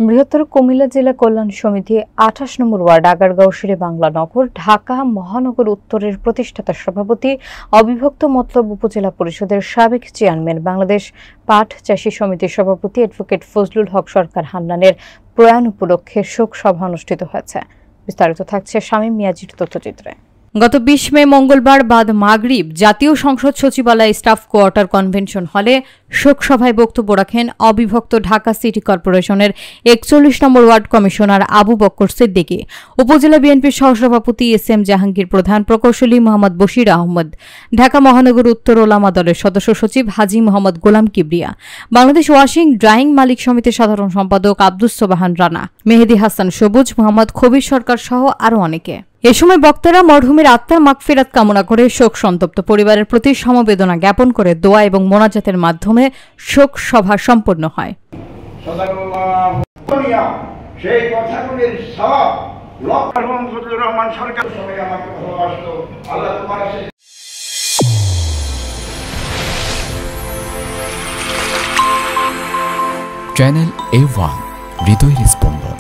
বৃহত্তর কুমিল্লা জেলা কল্যাণ সমিতি ২৮ নম্বর ওয়ার্ড আগারগাঁও শেরে-বাংলা নগর, ঢাকা মহানগর উত্তরের প্রতিষ্ঠাতা সভাপতি, অবিভক্ত মতলব উপজেলা পরিষদের সাবেক চেয়ারম্যান, বাংলাদেশ পাট চাষী সমিতির সভাপতি অ্যাডভোকেট ফজলুল হক সরকার হান্নানের প্রয়াণ উপলক্ষে শোক সভা অনুষ্ঠিত হয়েছে। বিস্তারিত থাকছে শামীম মিয়াজির তথ্যচিত্রে। গত ২০ মে মঙ্গলবার বাদ মাগরিব জাতীয় সংসদ সচিবালয় স্টাফ কোয়ার্টার কনভেনশন হলে শোক সভায় বক্তব্য রাখেন অবিভক্ত ঢাকা সিটি কর্পোরেশনের ৪১ নম্বর ওয়ার্ড কমিশনার আবু বক্কর সিদ্দিকী, উপজেলা বিএনপির সহসভাপতি এস.এম. জাহাঙ্গীর প্রধান, প্রকৌশলী মোহাম্মদ বশির আহমদ, ঢাকা মহানগর উত্তর ওলামা দলের সদস্য সচিব হাজী মোহাম্মদ গোলাম কিবরিয়া, বাংলাদেশ ওয়াশিং ড্রাইং মালিক সমিতির সাধারণ সম্পাদক আব্দুস সোবাহান রানা, মেহেদী হাসান সবুজ, মোহাম্মদ খবির সরকার সহ আরও অনেকে। এ সময় বক্তারা মরহুমের আত্মার মাগফিরাত কামনা করে শোক সন্তপ্ত পরিবারের প্রতি সমবেদনা জ্ঞাপন করে দোয়া এবং মোনাজাতের মাধ্যমে শোক সভা সম্পন্ন হয়। চ্যানেল A1 হৃদয়ের স্পন্দন।